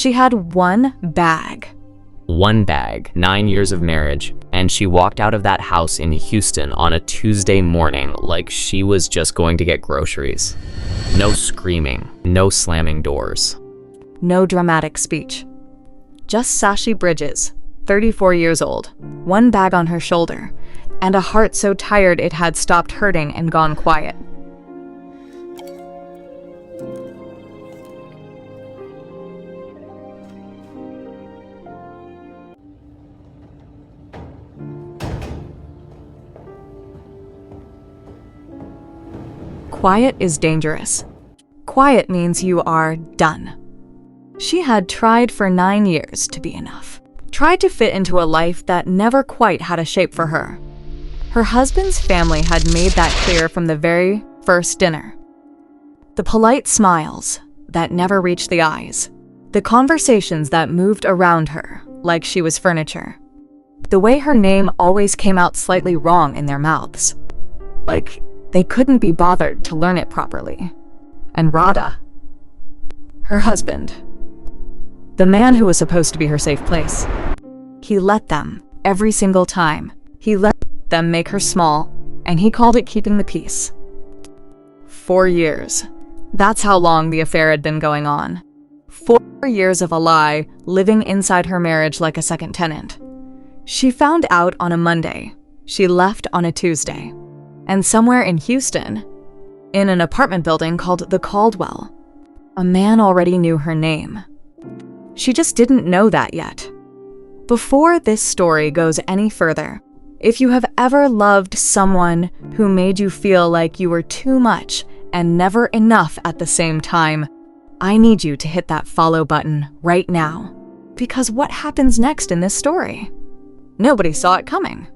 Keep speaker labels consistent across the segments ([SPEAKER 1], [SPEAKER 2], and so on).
[SPEAKER 1] She had one bag.
[SPEAKER 2] One bag, 9 years of marriage, and she walked out of that house in Houston on a Tuesday morning like she was just going to get groceries. No screaming, no slamming doors.
[SPEAKER 1] No dramatic speech. Just Sashi Bridges, 34 years old, one bag on her shoulder, and a heart so tired it had stopped hurting and gone quiet. Quiet is dangerous. Quiet means you are done. She had tried for 9 years to be enough. Tried to fit into a life that never quite had a shape for her. Her husband's family had made that clear from the very first dinner. The polite smiles that never reached the eyes. The conversations that moved around her like she was furniture. The way her name always came out slightly wrong in their mouths. Like they couldn't be bothered to learn it properly. And Radha, her husband, the man who was supposed to be her safe place, he let them every single time. He let them make her small, and he called it keeping the peace. 4 years. That's how long the affair had been going on. 4 years of a lie, living inside her marriage like a second tenant. She found out on a Monday. She left on a Tuesday. And somewhere in Houston, in an apartment building called the Caldwell, a man already knew her name. She just didn't know that yet. Before this story goes any further, if you have ever loved someone who made you feel like you were too much and never enough at the same time, I need you to hit that follow button right now. Because what happens next in this story? Nobody saw it coming.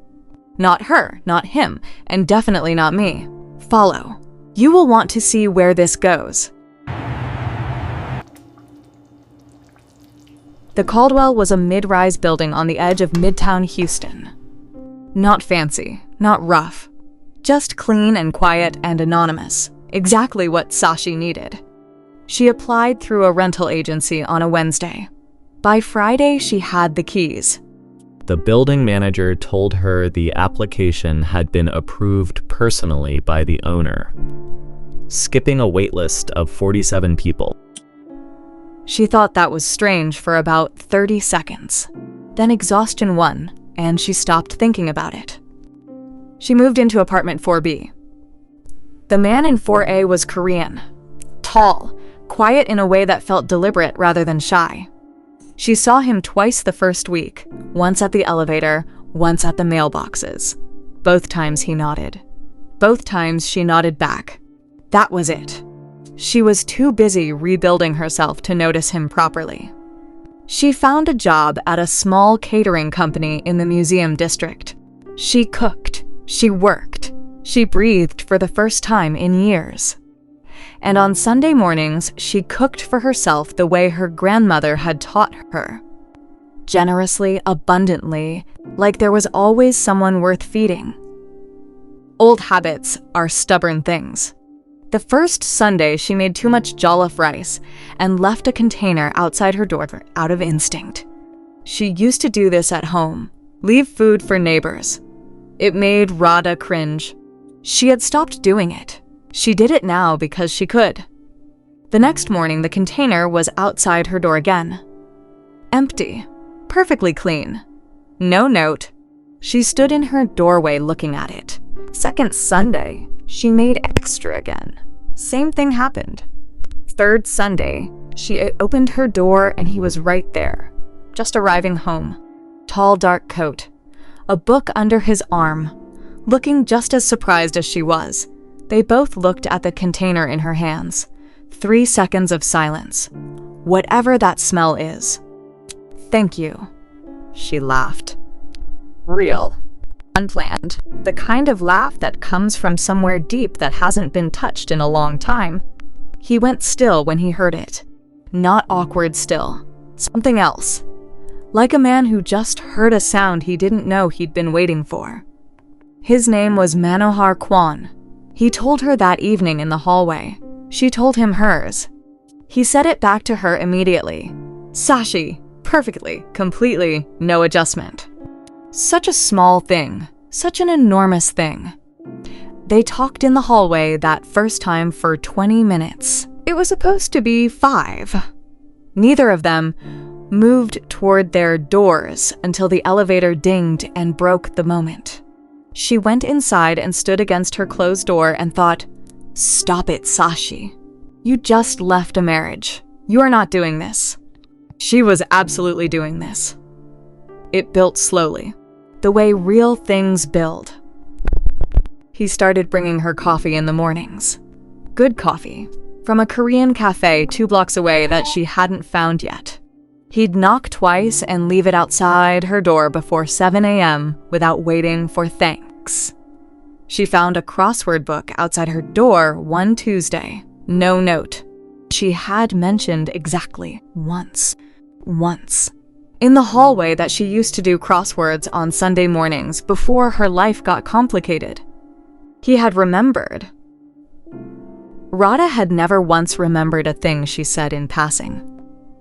[SPEAKER 1] Not her, not him, and definitely not me. Follow. You will want to see where this goes. The Caldwell was a mid-rise building on the edge of Midtown Houston. Not fancy, not rough. Just clean and quiet and anonymous. Exactly what Sashi needed. She applied through a rental agency on a Wednesday. By Friday, she had the keys.
[SPEAKER 2] The building manager told her the application had been approved personally by the owner, skipping a waitlist of 47 people.
[SPEAKER 1] She thought that was strange for about 30 seconds. Then exhaustion won, and she stopped thinking about it. She moved into apartment 4B. The man in 4A was Korean, tall, quiet in a way that felt deliberate rather than shy. She saw him twice the first week, once at the elevator, once at the mailboxes. Both times he nodded. Both times she nodded back. That was it. She was too busy rebuilding herself to notice him properly. She found a job at a small catering company in the museum district. She cooked. She worked. She breathed for the first time in years. And on Sunday mornings, she cooked for herself the way her grandmother had taught her. Generously, abundantly, like there was always someone worth feeding. Old habits are stubborn things. The first Sunday, she made too much jollof rice and left a container outside her door out of instinct. She used to do this at home, leave food for neighbors. It made Radha cringe. She had stopped doing it. She did it now because she could. The next morning, the container was outside her door again. Empty. Perfectly clean. No note. She stood in her doorway looking at it. Second Sunday, she made extra again. Same thing happened. Third Sunday, she opened her door and he was right there, just arriving home. Tall, dark coat. A book under his arm. Looking just as surprised as she was. They both looked at the container in her hands. 3 seconds of silence. Whatever that smell is. Thank you. She laughed. Real. Unplanned. The kind of laugh that comes from somewhere deep that hasn't been touched in a long time. He went still when he heard it. Not awkward still. Something else. Like a man who just heard a sound he didn't know he'd been waiting for. His name was Manohar Kwan. He told her that evening in the hallway. She told him hers. He said it back to her immediately. Sashi, perfectly, completely, no adjustment. Such a small thing, such an enormous thing. They talked in the hallway that first time for 20 minutes. It was supposed to be 5. Neither of them moved toward their doors until the elevator dinged and broke the moment. She went inside and stood against her closed door and thought, "Stop it, Sashi. You just left a marriage. You are not doing this." She was absolutely doing this. It built slowly, the way real things build. He started bringing her coffee in the mornings. Good coffee, from a Korean cafe 2 blocks away that she hadn't found yet. He'd knock twice and leave it outside her door before 7 a.m. without waiting for thanks. She found a crossword book outside her door one Tuesday. No note. She had mentioned exactly once. In the hallway that she used to do crosswords on Sunday mornings before her life got complicated. He had remembered. Radha had never once remembered a thing she said in passing.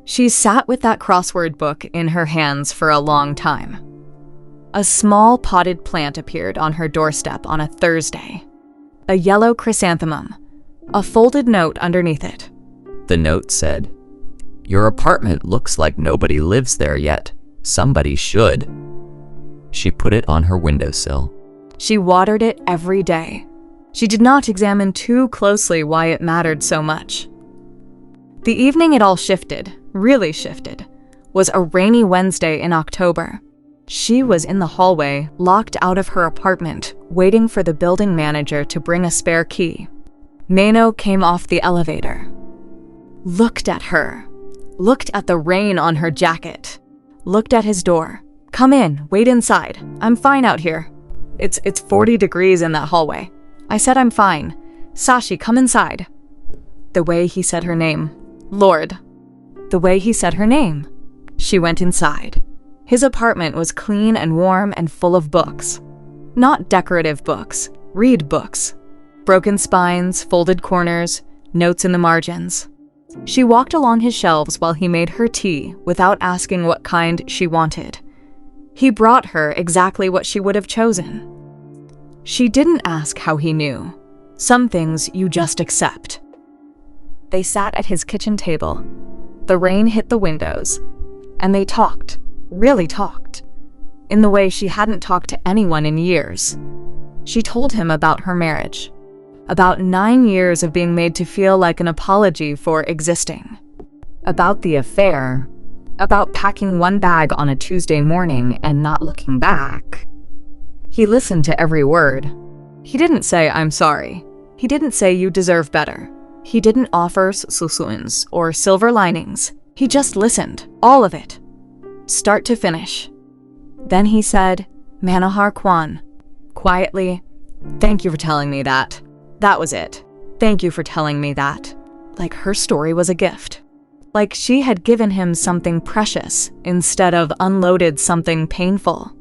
[SPEAKER 1] She sat with that crossword book in her hands for a long time. A small potted plant appeared on her doorstep on a Thursday. A yellow chrysanthemum, a folded note underneath it.
[SPEAKER 2] The note said, "Your apartment looks like nobody lives there yet. Somebody should." She put it on her windowsill.
[SPEAKER 1] She watered it every day. She did not examine too closely why it mattered so much. The evening it all shifted, really shifted, was a rainy Wednesday in October. She was in the hallway, locked out of her apartment, waiting for the building manager to bring a spare key. Mano came off the elevator, looked at her, looked at the rain on her jacket, looked at his door. "Come in, wait inside. I'm fine out here. It's 40 degrees in that hallway. I said I'm fine. Sashi, come inside." The way he said her name. Lord. The way he said her name. She went inside. His apartment was clean and warm and full of books. Not decorative books, read books. Broken spines, folded corners, notes in the margins. She walked along his shelves while he made her tea without asking what kind she wanted. He brought her exactly what she would have chosen. She didn't ask how he knew. Some things you just accept. They sat at his kitchen table. The rain hit the windows, and they talked, really talked, in the way she hadn't talked to anyone in years. She told him about her marriage, about 9 years of being made to feel like an apology for existing, about the affair, about packing one bag on a Tuesday morning and not looking back. He listened to every word. He didn't say, "I'm sorry." He didn't say, "You deserve better." He didn't offer susuins or silver linings. He just listened, all of it, start to finish. Then he said, "Manohar Kwan," quietly, "Thank you for telling me that. That was it. Thank you for telling me that." Like her story was a gift. Like she had given him something precious instead of unloaded something painful.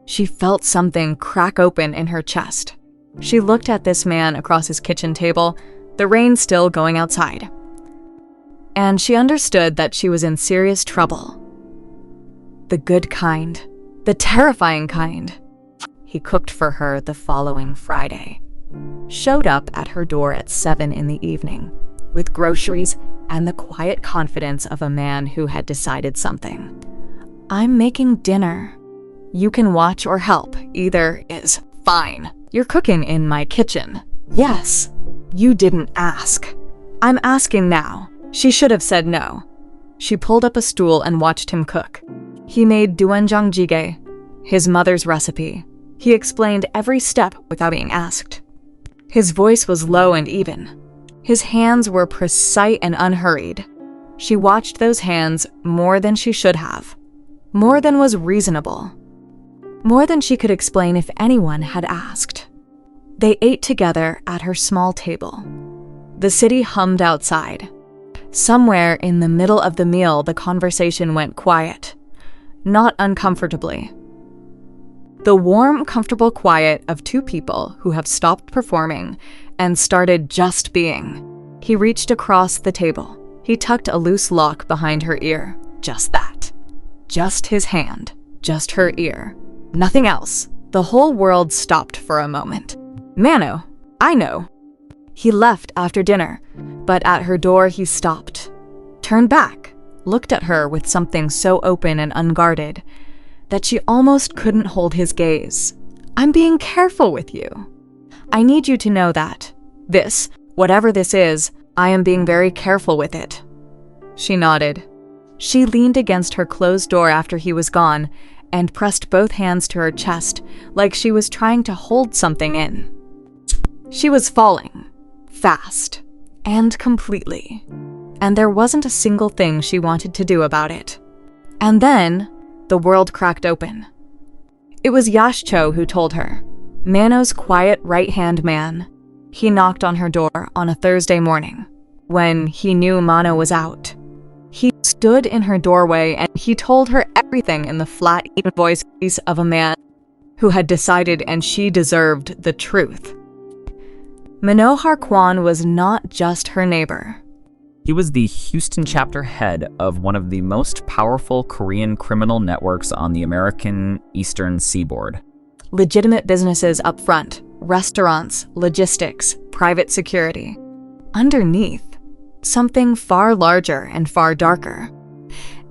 [SPEAKER 1] She felt something crack open in her chest. She looked at this man across his kitchen table, the rain still going outside. And she understood that she was in serious trouble. The good kind, the terrifying kind. He cooked for her the following Friday. Showed up at her door at 7 in the evening, with groceries and the quiet confidence of a man who had decided something. "I'm making dinner. You can watch or help. Either is fine. You're cooking in my kitchen." "Yes. You didn't ask." "I'm asking now." She should have said no. She pulled up a stool and watched him cook. He made doenjang jjigae, his mother's recipe. He explained every step without being asked. His voice was low and even. His hands were precise and unhurried. She watched those hands more than she should have. More than was reasonable. More than she could explain if anyone had asked. They ate together at her small table. The city hummed outside. Somewhere in the middle of the meal, the conversation went quiet. Not uncomfortably. The warm, comfortable quiet of two people who have stopped performing and started just being. He reached across the table, He tucked a loose lock behind her ear. Just that. Just his hand. Just her ear. Nothing else. The whole world stopped for a moment. Mano, I know. He left after dinner, but at her door he stopped, turned back, looked at her with something so open and unguarded that she almost couldn't hold his gaze. I'm being careful with you. I need you to know that. This, whatever this is, I am being very careful with it. She nodded. She leaned against her closed door after he was gone and pressed both hands to her chest like she was trying to hold something in. She was falling. Fast. And completely. And there wasn't a single thing she wanted to do about it. And then, the world cracked open. It was Yash Cho who told her. Mano's quiet right-hand man. He knocked on her door on a Thursday morning, when he knew Mano was out. He stood in her doorway and he told her everything in the flat, even voice of a man who had decided and she deserved the truth. Manohar Kwan was not just her neighbor.
[SPEAKER 3] He was the Houston chapter head of one of the most powerful Korean criminal networks on the American Eastern Seaboard.
[SPEAKER 1] Legitimate businesses up front, restaurants, logistics, private security. Underneath, something far larger and far darker.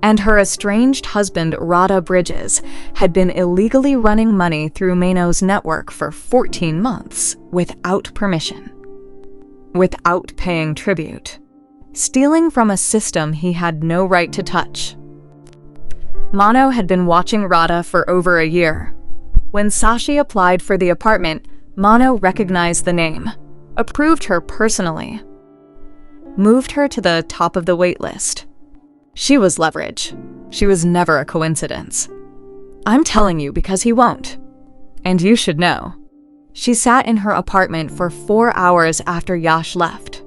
[SPEAKER 1] And her estranged husband, Radha Bridges, had been illegally running money through Mano's network for 14 months without permission. Without paying tribute. Stealing from a system he had no right to touch. Mano had been watching Radha for over a year. When Sashi applied for the apartment, Mano recognized the name, approved her personally, moved her to the top of the wait list. She was leverage. She was never a coincidence. I'm telling you because he won't. And you should know. She sat in her apartment for 4 hours after Yash left.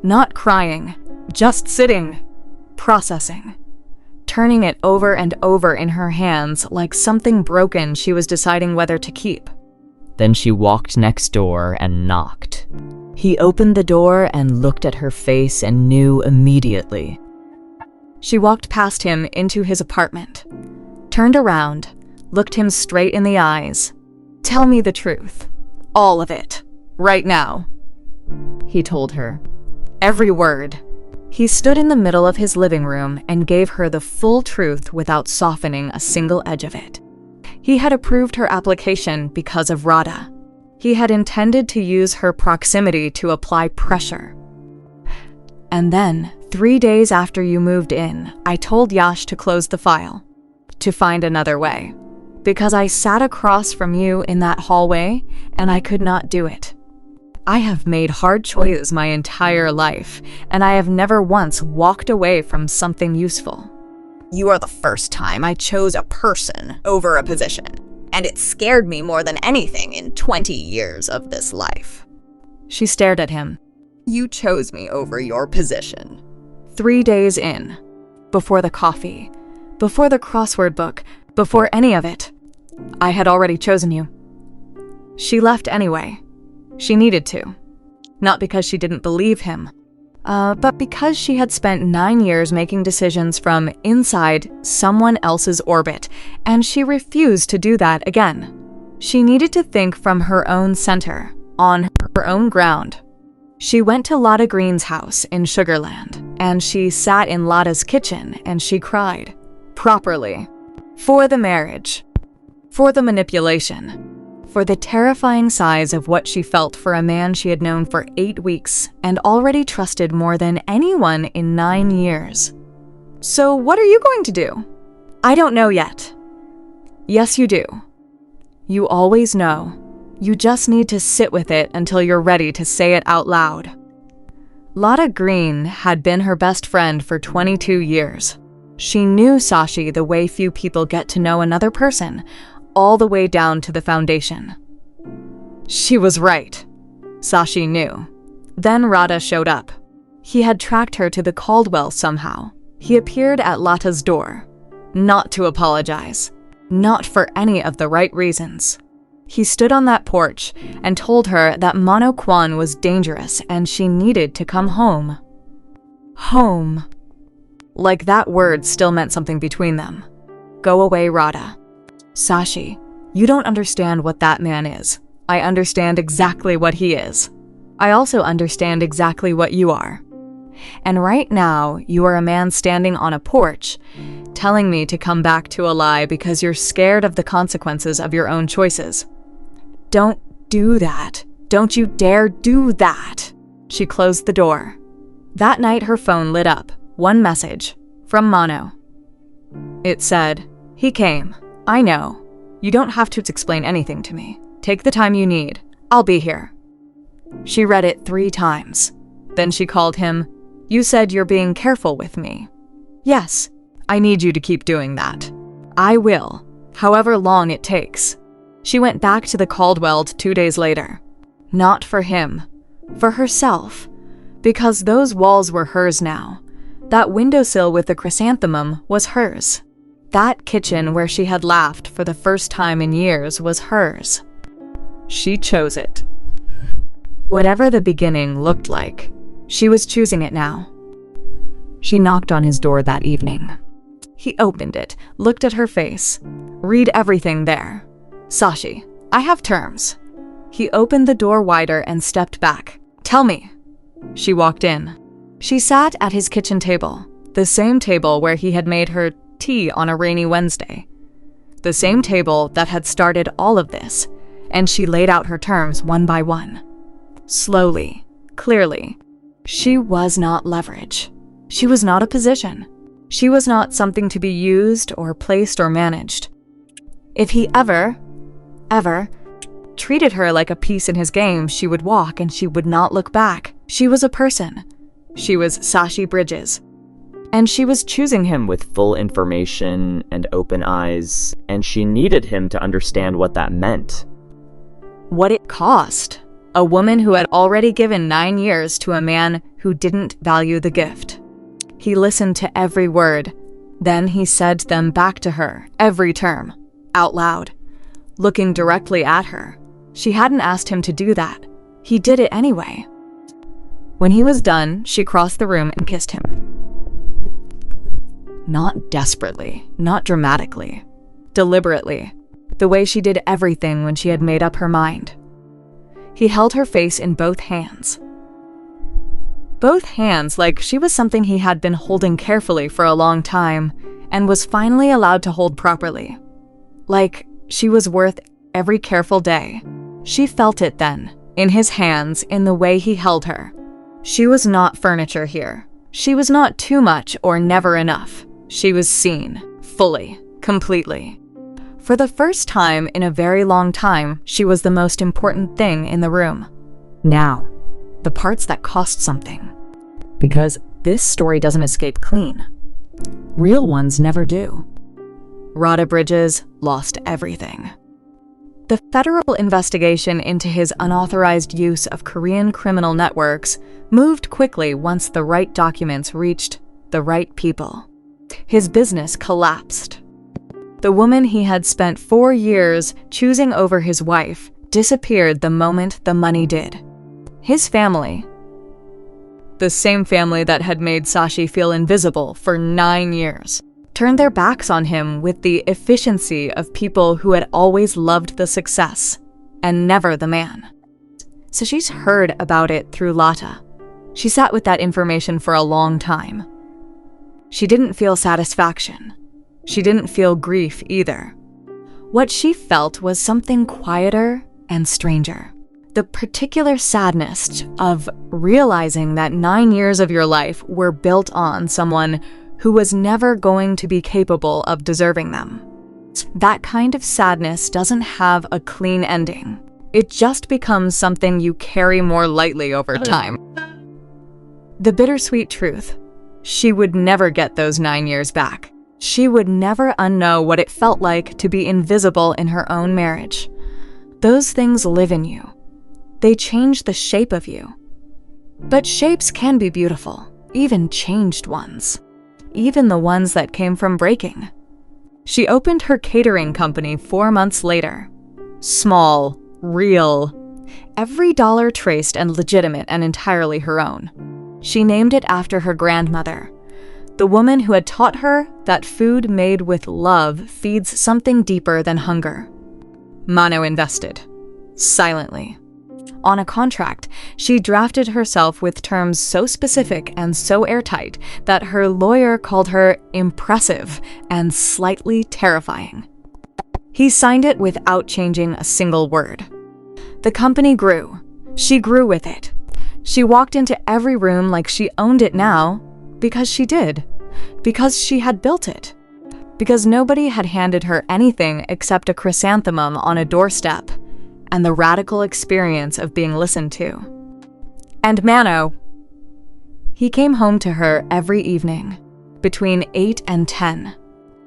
[SPEAKER 1] Not crying, just sitting, processing, turning it over and over in her hands like something broken she was deciding whether to keep.
[SPEAKER 2] Then she walked next door and knocked.
[SPEAKER 1] He opened the door and looked at her face and knew immediately. She walked past him into his apartment, turned around, looked him straight in the eyes. Tell me the truth. All of it. Right now. He told her. Every word. He stood in the middle of his living room and gave her the full truth without softening a single edge of it. He had approved her application because of Radha. He had intended to use her proximity to apply pressure. And then, 3 days after you moved in, I told Yash to close the file, to find another way, because I sat across from you in that hallway and I could not do it. I have made hard choices my entire life, and I have never once walked away from something useful.
[SPEAKER 4] You are the first time I chose a person over a position, and it scared me more than anything in 20 years of this life.
[SPEAKER 1] She stared at him.
[SPEAKER 4] You chose me over your position.
[SPEAKER 1] 3 days in, before the coffee, before the crossword book, before any of it, I had already chosen you. She left anyway. She needed to. Not because she didn't believe him, but because she had spent 9 years making decisions from inside someone else's orbit, and she refused to do that again. She needed to think from her own center, on her own ground. She went to Lotta Green's house in Sugarland, and she sat in Lotta's kitchen and she cried. Properly. For the marriage. For the manipulation. For the terrifying size of what she felt for a man she had known for 8 weeks and already trusted more than anyone in 9 years. So what are you going to do? I don't know yet. Yes, you do. You always know. You just need to sit with it until you're ready to say it out loud. Lotta Green had been her best friend for 22 years. She knew Sashi the way few people get to know another person, all the way down to the foundation. She was right. Sashi knew. Then Radha showed up. He had tracked her to the Caldwell somehow. He appeared at Lotta's door. Not to apologize. Not for any of the right reasons. He stood on that porch and told her that Mano Kwan was dangerous and she needed to come home. Home. Like that word still meant something between them. Go away, Radha. Sashi, you don't understand what that man is. I understand exactly what he is. I also understand exactly what you are. And right now, you are a man standing on a porch, telling me to come back to a lie because you're scared of the consequences of your own choices. Don't do that. Don't you dare do that. She closed the door. That night, her phone lit up. One message from Mano. It said, "He came. I know. You don't have to explain anything to me. Take the time you need. I'll be here." She read it 3 times. Then she called him. "You said you're being careful with me." "Yes, I need you to keep doing that." "I will, however long it takes." She went back to the Caldwell 2 days later. Not for him, for herself. Because those walls were hers now. That windowsill with the chrysanthemum was hers. That kitchen where she had laughed for the first time in years was hers. She chose it. Whatever the beginning looked like, she was choosing it now. She knocked on his door that evening. He opened it, looked at her face. Read everything there. "Sashi, I have terms." He opened the door wider and stepped back. "Tell me." She walked in. She sat at his kitchen table, the same table where he had made her tea on a rainy Wednesday. The same table that had started all of this, and she laid out her terms one by one. Slowly, clearly. She was not leverage. She was not a position. She was not something to be used or placed or managed. If he ever treated her like a piece in his game, she would walk and she would not look back. She was a person. She was Sashi Bridges. And she was choosing him with full information and open eyes, and she needed him to understand what that meant. What it cost. A woman who had already given 9 years to a man who didn't value the gift. He listened to every word. Then he said them back to her, every term, out loud, looking directly at her. She hadn't asked him to do that. He did it anyway. When he was done, she crossed the room and kissed him. Not desperately, not dramatically, deliberately, the way she did everything when she had made up her mind. He held her face in both hands. Both hands like she was something he had been holding carefully for a long time and was finally allowed to hold properly. Like she was worth every careful day. She felt it then, in his hands, in the way he held her. She was not furniture here. She was not too much or never enough. She was seen, fully, completely. For the first time in a very long time, she was the most important thing in the room. Now, the parts that cost something. Because this story doesn't escape clean. Real ones never do. Radha Bridges lost everything. The federal investigation into his unauthorized use of Korean criminal networks moved quickly once the right documents reached the right people. His business collapsed. The woman he had spent 4 years choosing over his wife disappeared the moment the money did. His family, the same family that had made Sashi feel invisible for 9 years, turned their backs on him with the efficiency of people who had always loved the success and never the man. So she's heard about it through Lata. She sat with that information for a long time. She didn't feel satisfaction. She didn't feel grief either. What she felt was something quieter and stranger. The particular sadness of realizing that 9 years of your life were built on someone who was never going to be capable of deserving them. That kind of sadness doesn't have a clean ending. It just becomes something you carry more lightly over time. The bittersweet truth. She would never get those 9 years back. She would never unknow what it felt like to be invisible in her own marriage. Those things live in you. They change the shape of you. But shapes can be beautiful, even changed ones. Even the ones that came from breaking. She opened her catering company 4 months later. Small, real, every dollar traced and legitimate and entirely her own. She named it after her grandmother, the woman who had taught her that food made with love feeds something deeper than hunger. Mano invested, silently. On a contract, she drafted herself with terms so specific and so airtight that her lawyer called her impressive and slightly terrifying. He signed it without changing a single word. The company grew. She grew with it. She walked into every room like she owned it now, because she did. Because she had built it. Because nobody had handed her anything except a chrysanthemum on a doorstep and the radical experience of being listened to. And Mano, he came home to her every evening, between 8 and 10.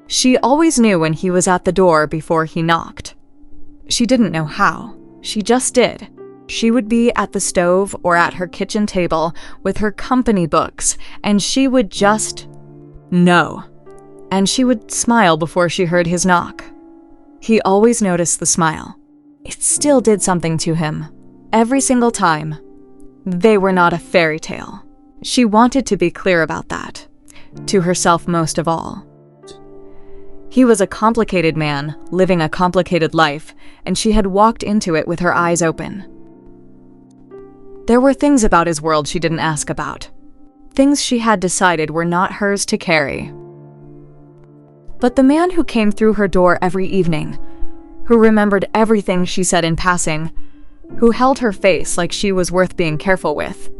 [SPEAKER 1] She always knew when he was at the door before he knocked. She didn't know how. She just did. She would be at the stove or at her kitchen table with her company books, and she would just know. And she would smile before she heard his knock. He always noticed the smile. It still did something to him. Every single time. They were not a fairy tale. She wanted to be clear about that. To herself most of all. He was a complicated man, living a complicated life, and she had walked into it with her eyes open. There were things about his world she didn't ask about. Things she had decided were not hers to carry. But the man who came through her door every evening, who remembered everything she said in passing, who held her face like she was worth being careful with,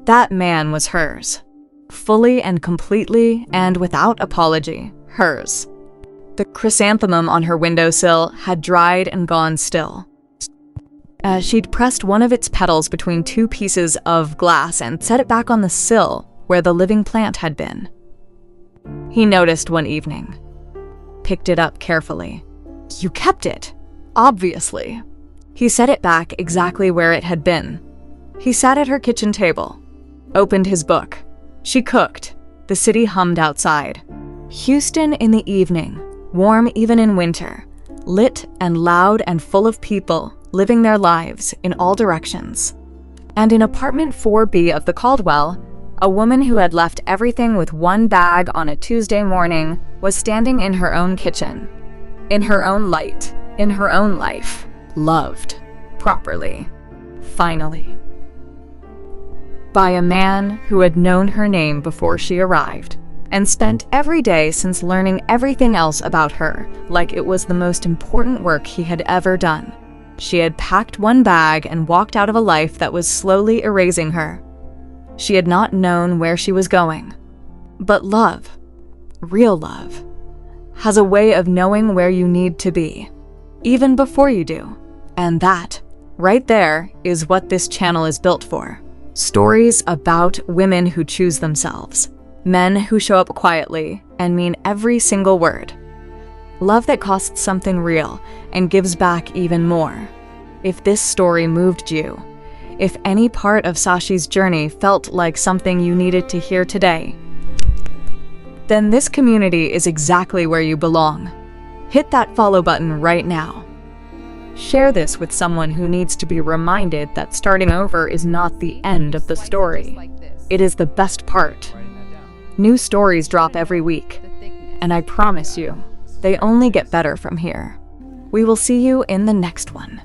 [SPEAKER 1] that man was hers. Fully and completely and without apology. Hers. The chrysanthemum on her windowsill had dried and gone still. She'd pressed one of its petals between two pieces of glass and set it back on the sill where the living plant had been. He noticed one evening. Picked it up carefully. You kept it, obviously. He set it back exactly where it had been. He sat at her kitchen table, opened his book. She cooked. The city hummed outside. Houston in the evening, warm even in winter, lit and loud and full of people living their lives in all directions. And in apartment 4B of the Caldwell, a woman who had left everything with one bag on a Tuesday morning was standing in her own kitchen, in her own light, in her own life, loved, properly, finally. By a man who had known her name before she arrived, and spent every day since learning everything else about her like it was the most important work he had ever done. She had packed one bag and walked out of a life that was slowly erasing her. She had not known where she was going. But love, real love, has a way of knowing where you need to be, even before you do. And that, right there, is what this channel is built for. Stories about women who choose themselves. Men who show up quietly and mean every single word. Love that costs something real and gives back even more. If this story moved you, if any part of Sashi's journey felt like something you needed to hear today, then this community is exactly where you belong. Hit that follow button right now. Share this with someone who needs to be reminded that starting over is not the end of the story. It is the best part. New stories drop every week, and I promise you, they only get better from here. We will see you in the next one.